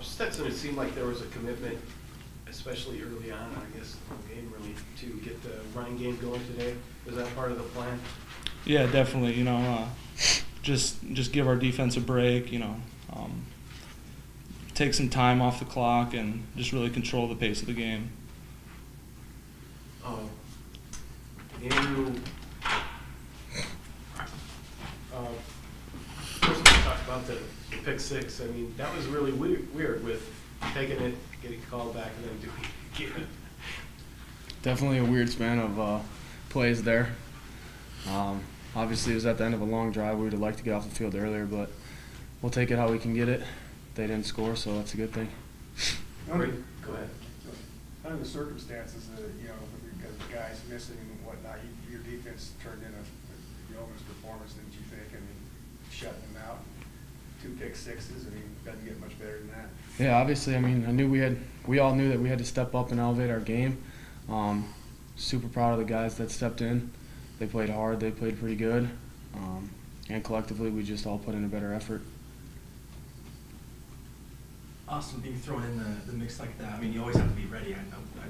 Stetson, it seemed like there was a commitment, especially early on, I guess, in the game really, to get the running game going today. Was that part of the plan? Yeah, definitely. Just give our defense a break. Take some time off the clock and just really control the pace of the game. Andrew, first we talked about the pick six. I mean, that was really weird with taking it, getting called back, and then doing it again. Definitely a weird span of plays there. Obviously, it was at the end of a long drive. We would have liked to get off the field earlier, but we'll take it how we can get it. They didn't score, so that's a good thing. Great. Go ahead. Under the circumstances, because the guys missing and whatnot, your defense turned in a yeoman's performance, didn't you think? I mean, shutting them out, 2 pick sixes. I mean, it doesn't get much better than that. Yeah, obviously. I mean, we all knew that we had to step up and elevate our game. Super proud of the guys that stepped in. They played hard. They played pretty good. And collectively, we just all put in a better effort. Austin, being thrown in the mix like that, I mean, you always have to be ready. I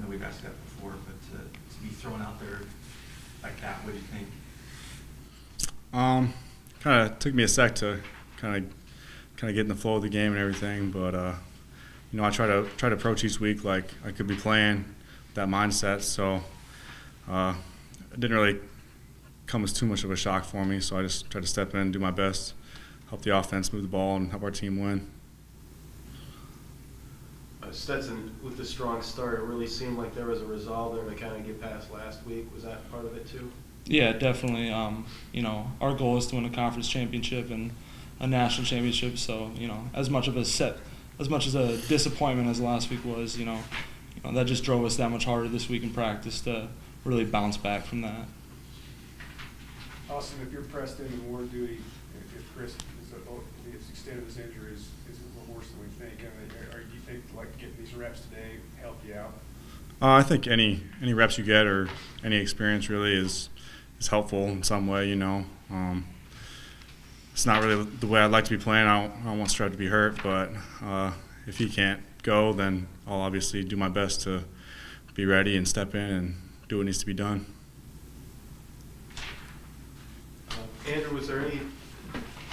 know we've asked that before, but to be thrown out there like that, what do you think? Kind of took me a sec to kind of get in the flow of the game and everything, but I try to approach each week like I could be playing that mindset. So it didn't really come as too much of a shock for me. So I just tried to step in, do my best, help the offense move the ball, and help our team win. Stetson, with the strong start, it really seemed like there was a resolve there to kind of get past last week. Was that part of it too? Yeah, definitely. Our goal is to win a conference championship and a national championship. So, as much as a disappointment as last week was, that just drove us that much harder this week in practice to really bounce back from that. Austin, if you're pressed into more duty, if Chris is the extent of his injury is a little worse than we think, do you think like getting these reps today help you out? I think any reps you get or any experience really is helpful in some way. It's not really the way I'd like to be playing. I don't want Stroud to be hurt, but if he can't go, then I'll obviously do my best to be ready and step in and do what needs to be done. Andrew, was there any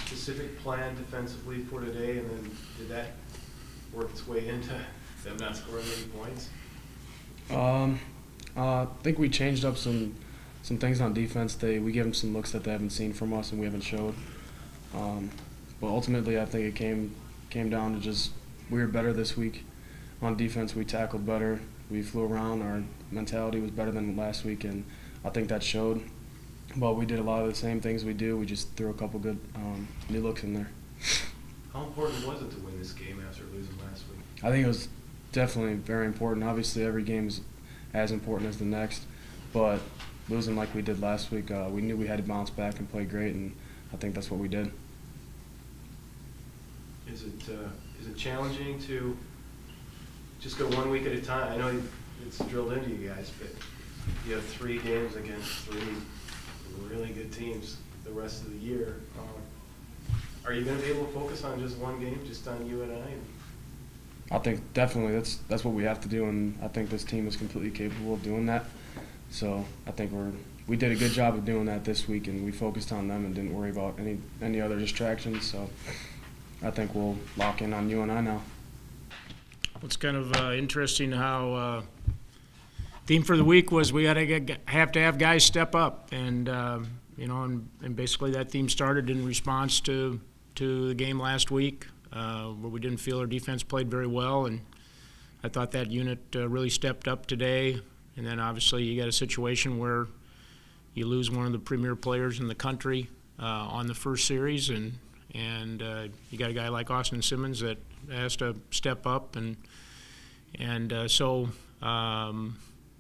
specific plan defensively for today, and then did that work its way into them not scoring any points? I think we changed up some things on defense. We gave them some looks that they haven't seen from us and we haven't showed. But ultimately, I think it came down to just we were better this week on defense. We tackled better. We flew around. Our mentality was better than last week, and I think that showed. But we did a lot of the same things we do. We just threw a couple good new looks in there. How important was it to win this game after losing last week? I think it was definitely very important. Obviously, every game is as important as the next, but losing like we did last week, we knew we had to bounce back and play great, and I think that's what we did. Is it challenging to just go 1 week at a time? I know it's drilled into you guys, but you have 3 games against 3 really good teams the rest of the year. Are you going to be able to focus on just one game, just on UNI? I think definitely that's what we have to do, and I think this team is completely capable of doing that. So I think we did a good job of doing that this week, and we focused on them and didn't worry about any other distractions. So I think we'll lock in on UNI now. It's kind of interesting how theme for the week was we have to have guys step up, and and basically that theme started in response to the game last week where we didn't feel our defense played very well, and I thought that unit really stepped up today. And then obviously you got a situation where you lose one of the premier players in the country on the first series, and you got a guy like Austin Simmons that has to step up, and so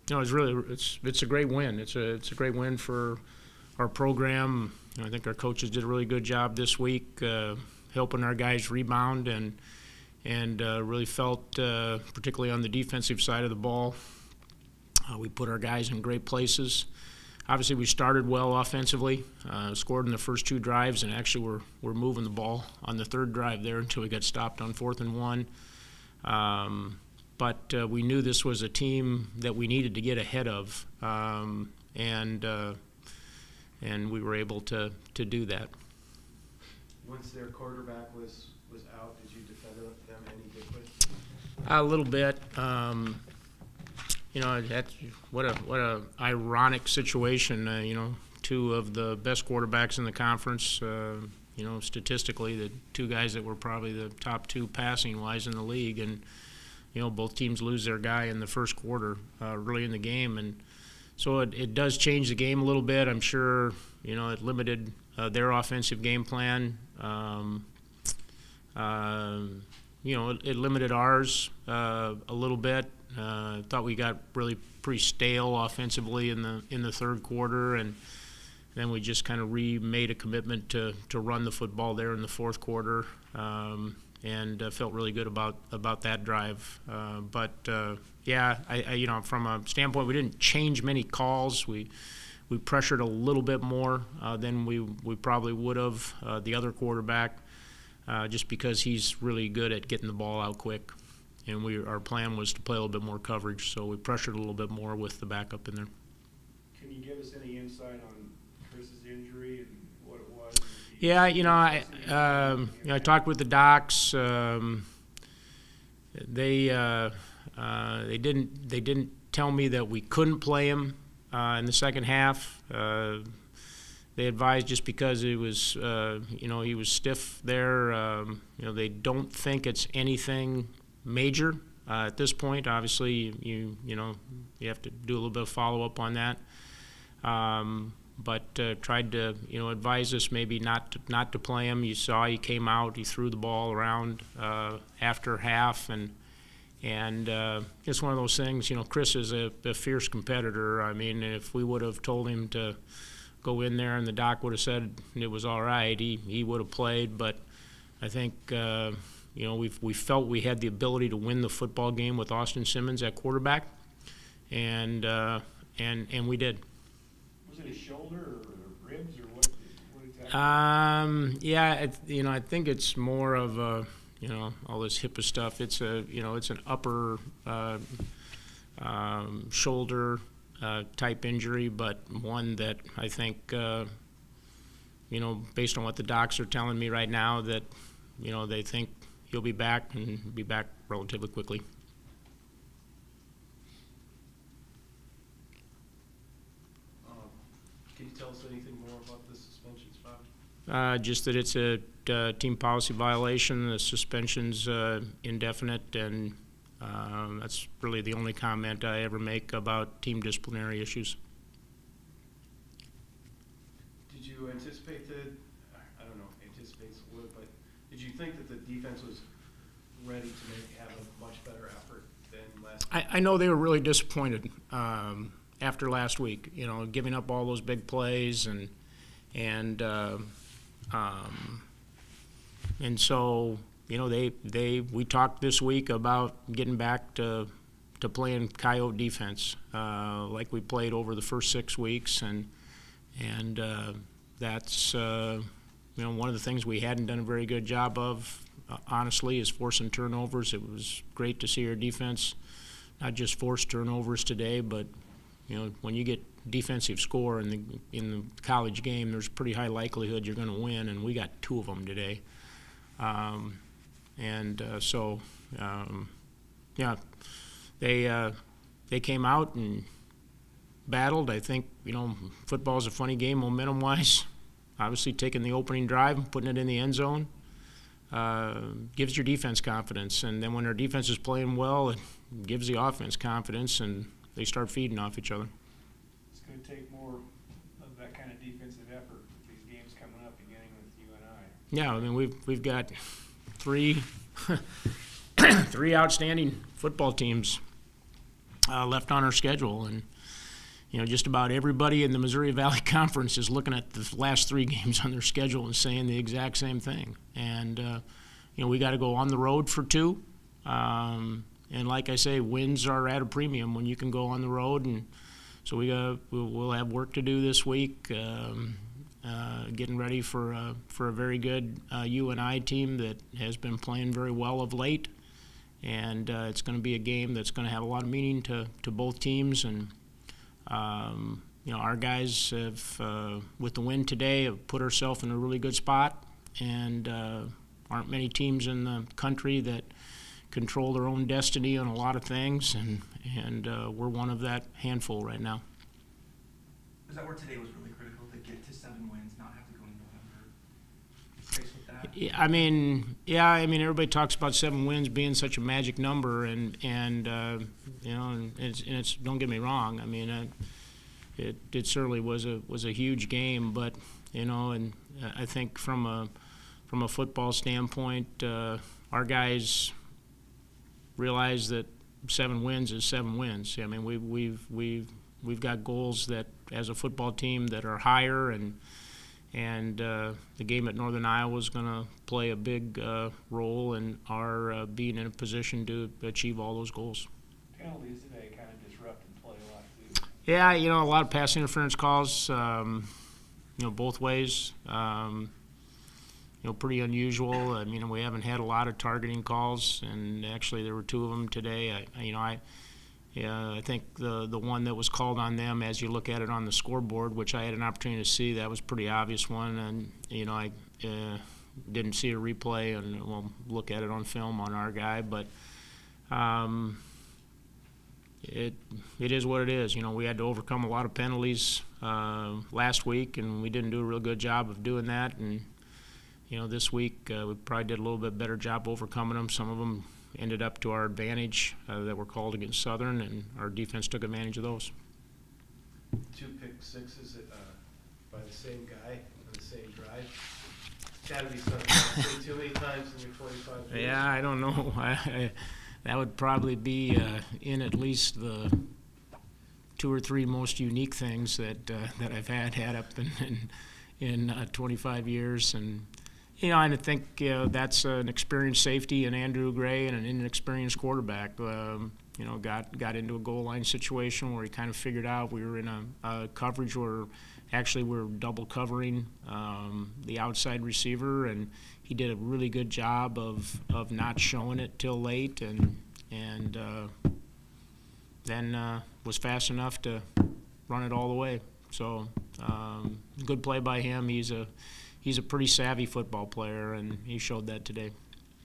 it's a great win. It's a great win for our program. I think our coaches did a really good job this week helping our guys rebound, and really felt particularly on the defensive side of the ball. We put our guys in great places. Obviously, we started well offensively, scored in the first 2 drives, and actually we're moving the ball on the 3rd drive there until we got stopped on 4th and 1. But we knew this was a team that we needed to get ahead of, and we were able to do that. Once their quarterback was out, did you defend them any differently? A little bit. That's what a ironic situation. Two of the best quarterbacks in the conference. Statistically, the two guys that were probably the top two passing-wise in the league, and both teams lose their guy in the first quarter, early in the game, and so it does change the game a little bit. I'm sure it limited their offensive game plan. It limited ours a little bit. Thought we got really pretty stale offensively in the third quarter, and then we just kind of made a commitment to run the football there in the fourth quarter, and felt really good about that drive. But from a standpoint, we didn't change many calls. We pressured a little bit more than we probably would have the other quarterback, just because he's really good at getting the ball out quick. And our plan was to play a little bit more coverage, so we pressured a little bit more with the backup in there. Can you give us any insight on Chris's injury and what it was? Yeah, I talked with the docs. They didn't tell me that we couldn't play him in the second half. They advised just because he was stiff there. They don't think it's anything major at this point. Obviously, you have to do a little bit of follow-up on that. But tried to advise us maybe not to play him. You saw he came out, he threw the ball around after half, and it's one of those things. Chris is a fierce competitor. I mean, if we would have told him to go in there and the doc would have said it was all right, he would have played. But I think we felt we had the ability to win the football game with Austin Simmons at quarterback, and we did. Was it his shoulder or ribs or what exactly? I think it's more of a, all this HIPAA stuff. It's it's an upper shoulder type injury, but one that I think, based on what the docs are telling me right now, that they think he'll be back and be back relatively quickly. Can you tell us anything more about the suspensions, Bob? Just that it's a team policy violation. The suspension's indefinite, and that's really the only comment I ever make about team disciplinary issues. Did you anticipate anticipate's the word, but did you think that the defense was ready to have a much better effort than last week? I know they were really disappointed after last week, giving up all those big plays, and so we talked this week about getting back to playing Coyote defense like we played over the first 6 weeks, and that's one of the things we hadn't done a very good job of, honestly, is forcing turnovers. It was great to see our defense not just force turnovers today, but when you get defensive score in the college game, there's a pretty high likelihood you're going to win, and we got 2 of them today. They came out and battled. I think football's a funny game, momentum-wise. Obviously, taking the opening drive and putting it in the end zone gives your defense confidence, and then when our defense is playing well, it gives the offense confidence, and they start feeding off each other. It's going to take more of that kind of defensive effort with these games coming up, beginning with UNI. Yeah, I mean we've got 3 outstanding football teams left on our schedule, and just about everybody in the Missouri Valley Conference is looking at the last 3 games on their schedule and saying the exact same thing. And we got to go on the road for 2. And like I say, wins are at a premium when you can go on the road, and so we'll have work to do this week, getting ready for a very good UNI team that has been playing very well of late, it's going to be a game that's going to have a lot of meaning to both teams. And our guys have, with the win today, have put ourselves in a really good spot. And aren't many teams in the country that control their own destiny on a lot of things, and we're one of that handful right now. Was that where today was really critical, to get to 7 wins, not have to go in November? Faced with that? Yeah, I mean, everybody talks about 7 wins being such a magic number, and it's don't get me wrong. I mean, it certainly was a huge game, but and I think from a football standpoint, our guys realize that 7 wins is 7 wins. I mean, we've got goals that, as a football team, that are higher, and the game at Northern Iowa is going to play a big role in our being in a position to achieve all those goals. Penalties today kind of disrupted play a lot too. Yeah, a lot of pass interference calls, both ways. Pretty unusual. I mean, we haven't had a lot of targeting calls, and actually there were 2 of them today. I think the one that was called on them, as you look at it on the scoreboard, which I had an opportunity to see, that was a pretty obvious one, and I didn't see a replay, and we'll look at it on film on our guy, but it is what it is. We had to overcome a lot of penalties last week, and we didn't do a real good job of doing that, and this week we probably did a little bit better job overcoming them. Some of them ended up to our advantage that were called against Southern, and our defense took advantage of those. 2 pick sixes by the same guy on the same drive. It's got to be something I've seen too many times in your 25 years. Yeah, I don't know. That would probably be in at least the 2 or 3 most unique things that I've had up in 25 years, and I think that's an experienced safety in Andrew Gray and an inexperienced quarterback. Got into a goal line situation where he kind of figured out we were in a coverage where actually we were double covering the outside receiver, and he did a really good job of not showing it till late, and then was fast enough to run it all the way. So good play by him. He's a pretty savvy football player, and he showed that today.